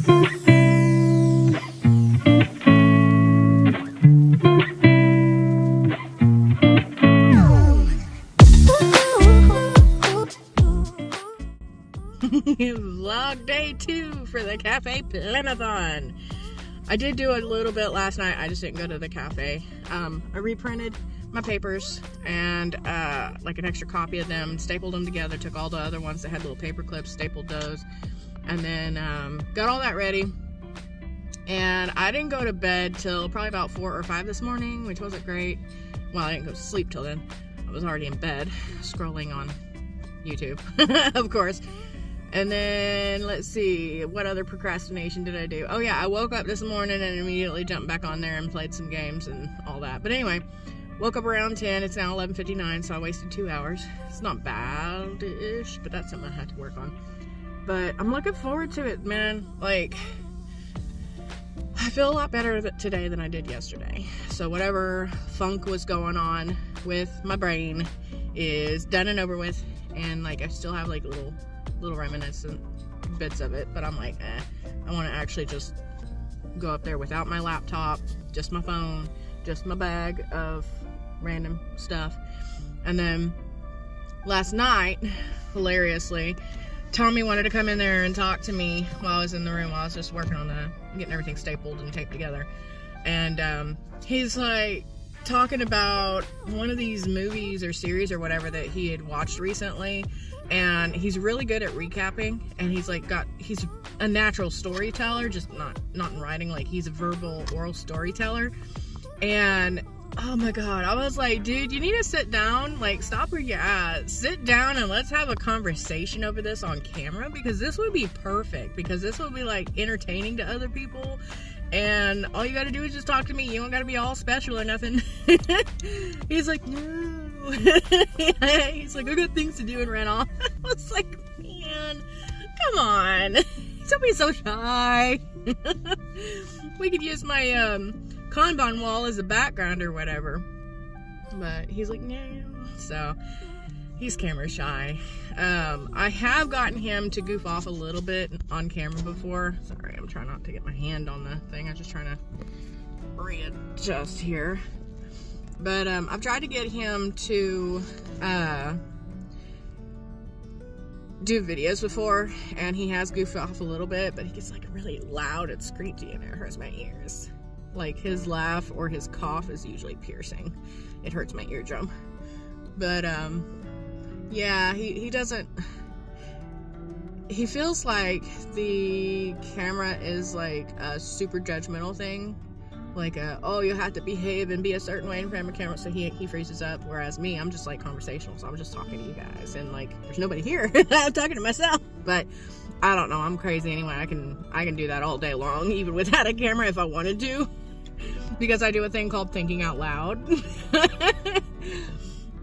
Vlog day 2 for the cafe Planathon. I did do a little bit last night. I just didn't go to the cafe. I reprinted my papers and like an extra copy of them, stapled them together, took all the other ones that had little paper clips, stapled those, and then got all that ready. And I didn't go to bed till probably about 4 or 5 this morning, which wasn't great. Well, I didn't go to sleep till then. I was already in bed scrolling on YouTube, of course. And then, let's see, what other procrastination did I do? Oh yeah, I woke up this morning and immediately jumped back on there and played some games and all that. But anyway, woke up around 10, it's now 11:59, so I wasted 2 hours. It's not bad-ish, but that's something I have to work on. But I'm looking forward to it, man. Like, I feel a lot better today than I did yesterday. So whatever funk was going on with my brain is done and over with. And like, I still have like little reminiscent bits of it, but I'm like, I want to actually just go up there without my laptop, just my phone, just my bag of random stuff. And then last night, hilariously, Tommy wanted to come in there and talk to me while I was in the room, while I was just working on getting everything stapled and taped together. And he's like talking about one of these movies or series or whatever that he had watched recently. And he's really good at recapping, and he's a natural storyteller, just not in writing. Like, he's a verbal oral storyteller. And oh my god, I was like, dude, you need to sit down, like, stop where you're at, sit down and let's have a conversation over this on camera, because this would be perfect, because this would be like entertaining to other people, and all you gotta do is just talk to me. You don't gotta be all special or nothing. He's like, no. He's like, I got things to do, and ran off. I was like, man, come on, don't be so shy. We could use my Kanban wall as a background or whatever. But he's like, no. So he's camera shy. I have gotten him to goof off a little bit on camera before. Sorry, I'm trying not to get my hand on the thing. I'm just trying to readjust here. But I've tried to get him to do videos before, and he has goofed off a little bit, but he gets like really loud and screechy, and it hurts my ears. Like, his laugh or his cough is usually piercing. It hurts my eardrum. But yeah, he doesn't, he feels like the camera is like a super judgmental thing. Like, oh, you have to behave and be a certain way in front of a camera, so he freezes up. Whereas me, I'm just like conversational, so I'm just talking to you guys, and like, there's nobody here. I'm talking to myself. But I don't know, I'm crazy anyway. I can do that all day long, even without a camera, if I wanted to, because I do a thing called thinking out loud.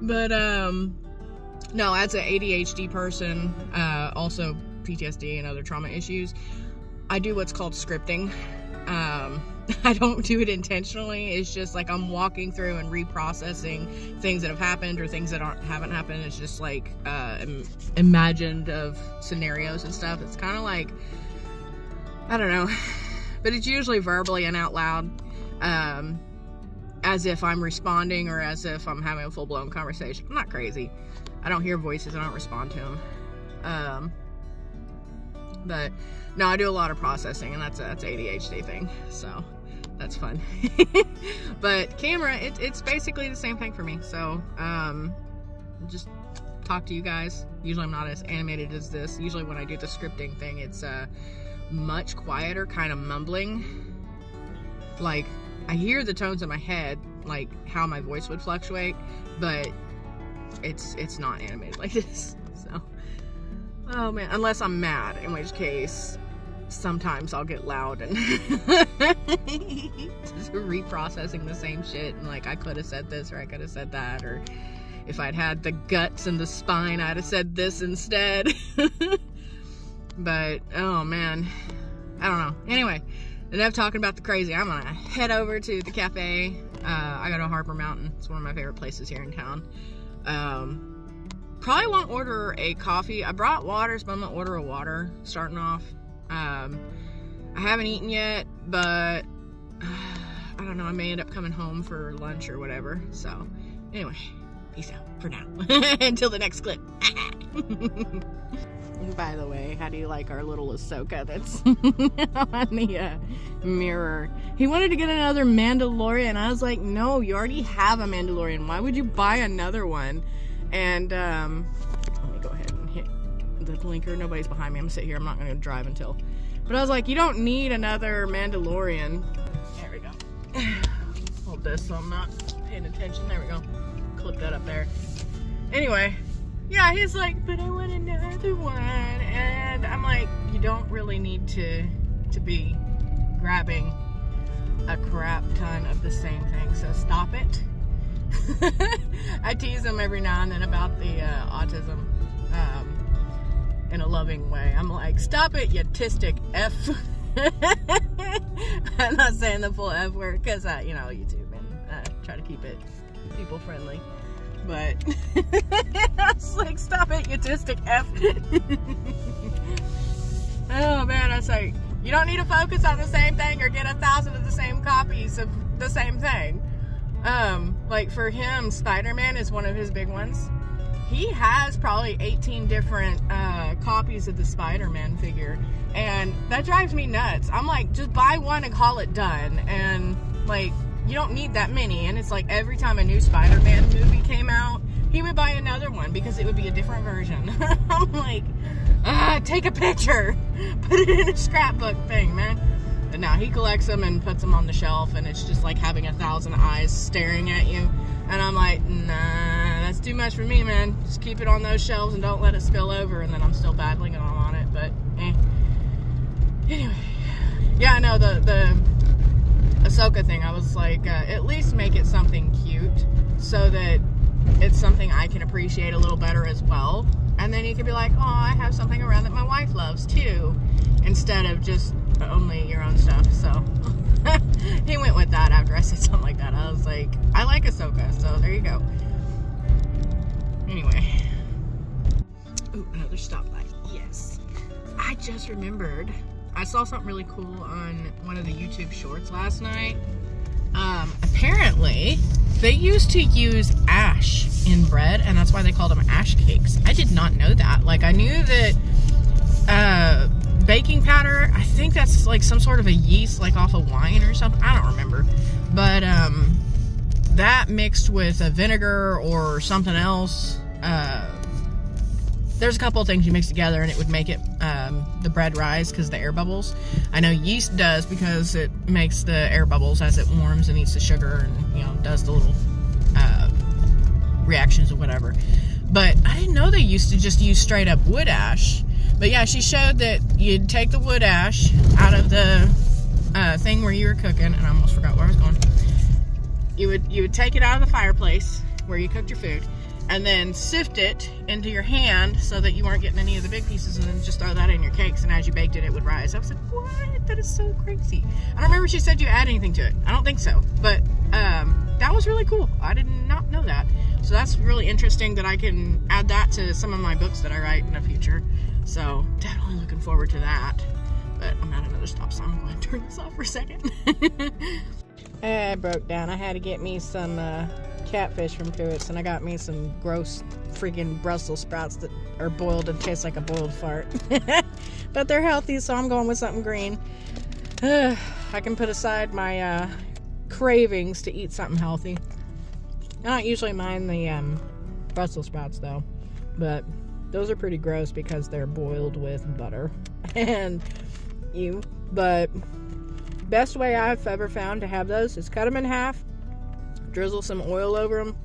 But no, as an ADHD person, also PTSD and other trauma issues, I do what's called scripting. I don't do it intentionally. It's just like I'm walking through and reprocessing things that have happened or things that haven't happened. It's just like imagined of scenarios and stuff. It's kind of like, I don't know, but it's usually verbally and out loud, as if I'm responding or as if I'm having a full-blown conversation. I'm not crazy. I don't hear voices. I don't respond to them. But no, I do a lot of processing, and that's ADHD thing, so that's fun. But camera, it's basically the same thing for me. So just talk to you guys. Usually I'm not as animated as this. Usually when I do the scripting thing, it's much quieter, kind of mumbling. Like, I hear the tones in my head, like how my voice would fluctuate, but it's not animated like this. So, oh man, unless I'm mad, in which case sometimes I'll get loud and just reprocessing the same shit, and like, I could have said this, or I could have said that, or if I'd had the guts and the spine, I'd have said this instead. But oh man, I don't know. Anyway, enough talking about the crazy. I'm gonna head over to the cafe. I go to Harper Mountain. It's one of my favorite places here in town. Probably won't order a coffee. I brought waters, but I'm gonna order a water starting off. I I haven't eaten yet, but I don't know, I may end up coming home for lunch or whatever. So anyway, peace out for now. Until the next clip. By the way, how do you like our little Ahsoka that's on the mirror? He wanted to get another Mandalorian. I was like, no, you already have a Mandalorian. Why would you buy another one? And let me go ahead and hit the blinker. Nobody's behind me. I'm gonna sit here. I'm not gonna drive until. But I was like, you don't need another Mandalorian. There we go. Hold this so I'm not paying attention. There we go. Clip that up there. Anyway. Yeah, he's like, but I want another one. And I'm like, you don't really need to be grabbing a crap ton of the same thing, so stop it. I tease him every now and then about the autism in a loving way. I'm like, stop it, you autistic F. I'm not saying the full F word because, you know, YouTube and try to keep it people friendly. But I was like, stop it, you autistic F. Oh man, I was like, you don't need to focus on the same thing or get 1,000 of the same copies of the same thing. Like for him, Spider-Man is one of his big ones. He has probably 18 different copies of the Spider-Man figure, and that drives me nuts. I'm like, just buy one and call it done. And like, you don't need that many. And it's like every time a new Spider-Man movie came out, he would buy another one because it would be a different version. I'm like, take a picture, put it in a scrapbook thing, man. And now he collects them and puts them on the shelf, and it's just like having 1,000 eyes staring at you. And I'm like, nah, that's too much for me, man. Just keep it on those shelves and don't let it spill over. And then I'm still battling it on it, but anyway. Yeah, I know the Ahsoka thing, I was like, at least make it something cute so that it's something I can appreciate a little better as well. And then you can be like, oh, I have something around that my wife loves too, instead of just only your own stuff. So he went with that after I said something like that. I was like, I like Ahsoka, so there you go. Anyway. Ooh, another stoplight. Yes. I just remembered, I saw something really cool on one of the YouTube shorts last night. Apparently, they used to use ash in bread, and that's why they called them ash cakes. I did not know that. Like, I knew that baking powder, I think that's like some sort of a yeast, like off of wine or something. I don't remember. But that mixed with a vinegar or something else, there's a couple of things you mix together and it would make it the bread rise because the air bubbles. I know yeast does because it makes the air bubbles as it warms and eats the sugar and, you know, does the little reactions or whatever. But I didn't know they used to just use straight up wood ash. But yeah, she showed that you'd take the wood ash out of the thing where you were cooking, and I almost forgot where I was going. You would take it out of the fireplace where you cooked your food, and then sift it into your hand so that you weren't getting any of the big pieces, and then just throw that in your cakes, and as you baked it, it would rise. I was like, what? That is so crazy. I don't remember if she said you add anything to it. I don't think so, but that was really cool. I did not know that. So that's really interesting that I can add that to some of my books that I write in the future. So definitely looking forward to that. But I'm at another stop, so I'm going to turn this off for a second. I broke down. I had to get me some catfish from Pruitt's, and I got me some gross freaking Brussels sprouts that are boiled and taste like a boiled fart. But they're healthy, so I'm going with something green. I can put aside my cravings to eat something healthy. I don't usually mind the Brussels sprouts though, but those are pretty gross because they're boiled with butter. And but best way I've ever found to have those is cut them in half, drizzle some oil over them,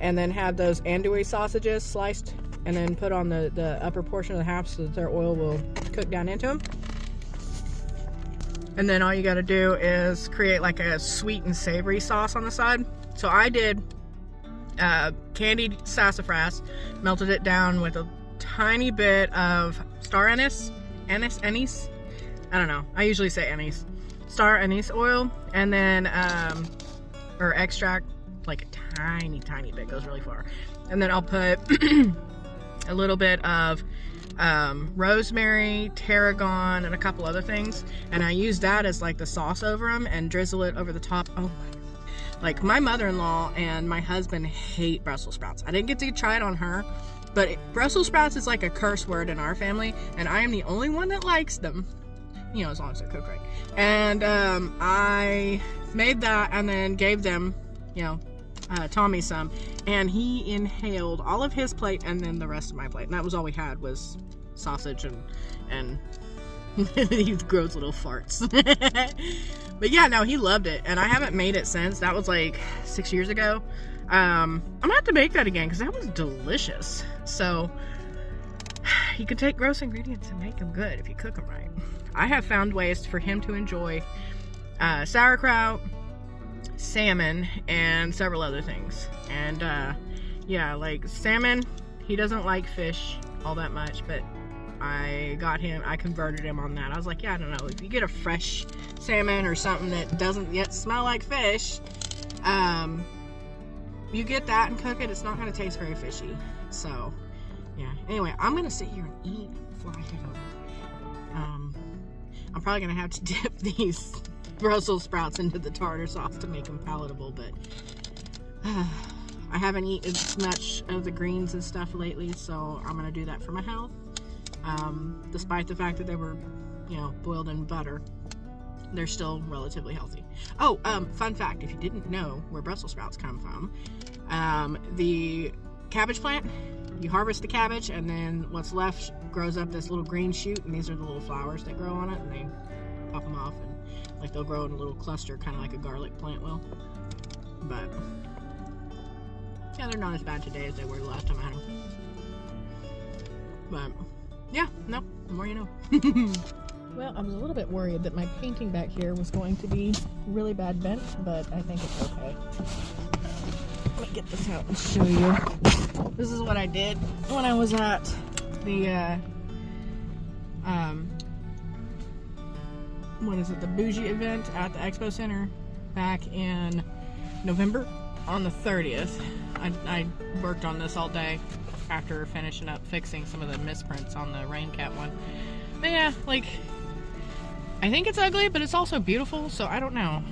and then have those andouille sausages sliced and then put on the upper portion of the half so that their oil will cook down into them. And then all you got to do is create like a sweet and savory sauce on the side. So I did candied sassafras, melted it down with a tiny bit of star anise, I don't know, I usually say anise, star anise oil, and then or extract, like a tiny bit, goes really far. And then I'll put a little bit of rosemary, tarragon, and a couple other things, and I use that as like the sauce over them and drizzle it over the top. Oh my God. Like my mother-in-law and my husband hate Brussels sprouts. I didn't get to try it on her, but Brussels sprouts is like a curse word in our family, and I am the only one that likes them, you know, as long as they're cooked right. And I made that and then gave them, you know, Tommy some, and he inhaled all of his plate and then the rest of my plate, and that was all we had was sausage and these gross little farts. But yeah, no, he loved it, and I haven't made it since. That was like 6 years ago. I'm gonna have to make that again because that was delicious. So you could take gross ingredients and make them good if you cook them right. I have found ways for him to enjoy sauerkraut, salmon, and several other things. And yeah, like salmon, he doesn't like fish all that much, but I converted him on that. I was like, yeah, I don't know, if you get a fresh salmon or something that doesn't yet smell like fish, you get that and cook it, it's not going to taste very fishy. So yeah, anyway, I'm gonna sit here and eat before I head over. I'm probably gonna have to dip these Brussels sprouts into the tartar sauce to make them palatable, but I haven't eaten as much of the greens and stuff lately, so I'm gonna do that for my health. Despite the fact that they were, you know, boiled in butter, they're still relatively healthy. Oh, fun fact, if you didn't know where Brussels sprouts come from, the cabbage plant, you harvest the cabbage, and then what's left grows up this little green shoot, and these are the little flowers that grow on it, and they pop them off, and like they'll grow in a little cluster, kind of like a garlic plant will. But yeah, they're not as bad today as they were the last time I had them. But yeah, no, the more you know. Well, I was a little bit worried that my painting back here was going to be really bad bent, but I think it's okay. Let me get this out and show you. This is what I did when I was at the, what is it, the Bougie event at the Expo Center back in November on the 30th. I worked on this all day after finishing up fixing some of the misprints on the rain cat one. But yeah, like, I think it's ugly, but it's also beautiful, so I don't know.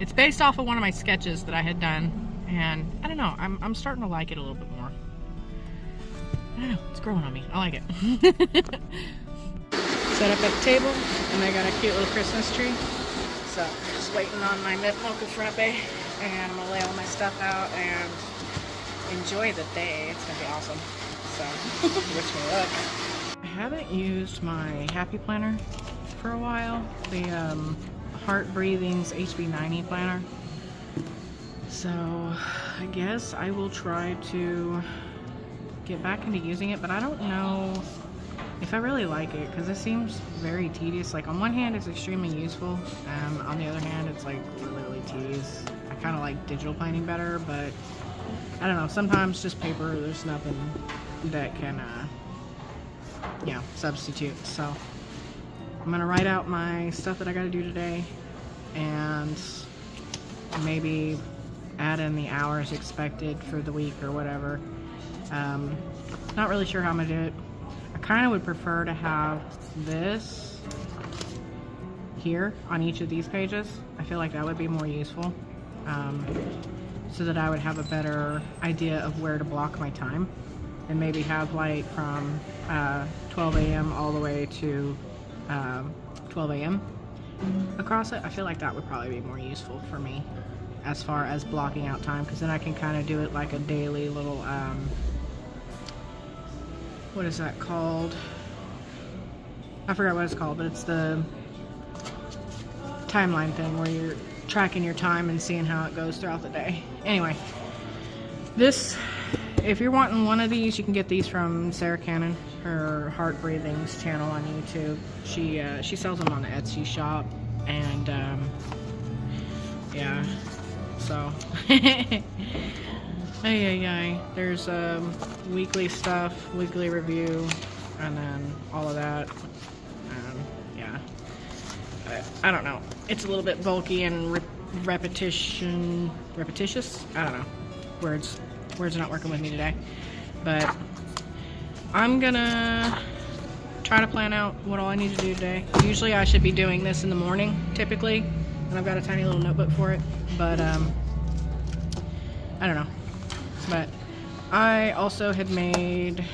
It's based off of one of my sketches that I had done, and I don't know, I'm starting to like it a little bit more. I don't know, it's growing on me. I like it. Set up at the table, and I got a cute little Christmas tree. So, just waiting on my mocha frappe, and I'm gonna lay all my stuff out and enjoy the day. It's gonna be awesome. So, wish me luck. I haven't used my Happy Planner for a while, the Heart Breathing's HB90 planner. So I guess I will try to get back into using it, but I don't know if I really like it because it seems very tedious. Like on one hand it's extremely useful, on the other hand it's like really tedious. I kind of like digital planning better, but I don't know, sometimes just paper, there's nothing that can you know, substitute. So I'm gonna write out my stuff that I gotta do today and maybe add in the hours expected for the week or whatever. Not really sure how I'm gonna do it. I kind of would prefer to have this here on each of these pages. I feel like that would be more useful, so that I would have a better idea of where to block my time, and maybe have like from 12 a.m. all the way to 12 a.m. across it. I feel like that would probably be more useful for me as far as blocking out time, because then I can kind of do it like a daily little what is that called? I forgot what it's called, but it's the timeline thing where you're tracking your time and seeing how it goes throughout the day. Anyway, this, if you're wanting one of these, you can get these from Sarah Cannon, her Heart Breathing's channel on YouTube. She sells them on the Etsy shop, and yeah, so there's weekly stuff, weekly review, and then all of that. Yeah, I don't know, it's a little bit bulky and repetitious. I don't know, words are not working with me today, but I'm gonna try to plan out what all I need to do today. Usually I should be doing this in the morning, typically, and I've got a tiny little notebook for it, but I don't know. But I also had made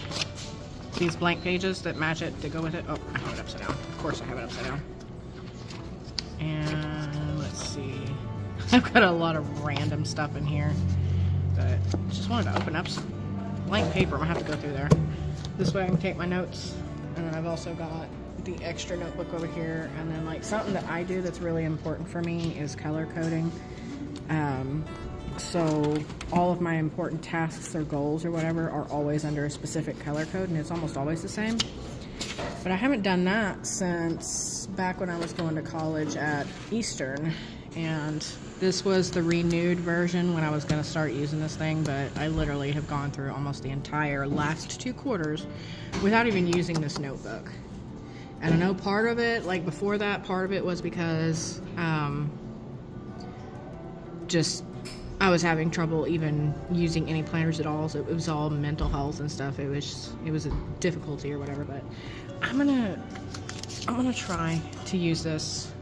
these blank pages that match it to go with it. Oh, I have it upside down. Of course I have it upside down. And let's see. I've got a lot of random stuff in here, but just wanted to open up some blank paper. I'm gonna have to go through there. This way I can take my notes. And then I've also got the extra notebook over here. And then like something that I do that's really important for me is color coding. So all of my important tasks or goals or whatever are always under a specific color code, and it's almost always the same. But I haven't done that since back when I was going to college at Eastern, and this was the renewed version when I was going to start using this thing, but I literally have gone through almost the entire last 2 quarters without even using this notebook. And I know part of it, like before that, part of it was because I was having trouble even using any planners at all, so it was all mental health and stuff. It was a difficulty or whatever, but I'm gonna try to use this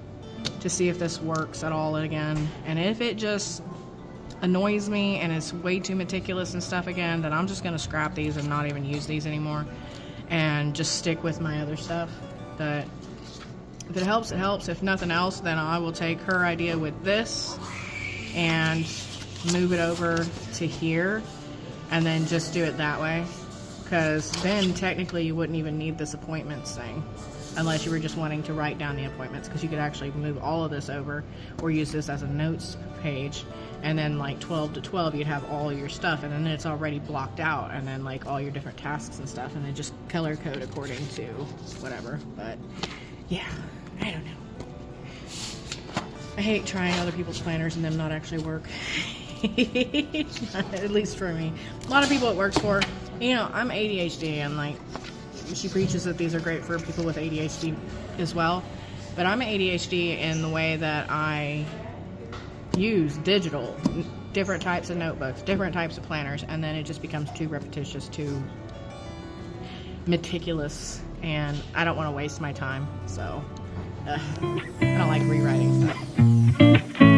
to see if this works at all again. And if it just annoys me and it's way too meticulous and stuff again, then I'm just gonna scrap these and not even use these anymore and just stick with my other stuff. But if it helps, it helps. If nothing else, then I will take her idea with this and move it over to here and then just do it that way, because then technically you wouldn't even need this appointments thing unless you were just wanting to write down the appointments, because you could actually move all of this over or use this as a notes page, and then like 12 to 12 you'd have all your stuff, and then it's already blocked out, and then like all your different tasks and stuff, and then just color code according to whatever. But yeah, I don't know. I hate trying other people's planners and them not actually work. At least for me. A lot of people it works for. You know, I'm ADHD, and like she preaches that these are great for people with ADHD as well. But I'm ADHD in the way that I use digital, different types of notebooks, different types of planners, and then it just becomes too repetitious, too meticulous, and I don't want to waste my time. So I don't like rewriting stuff.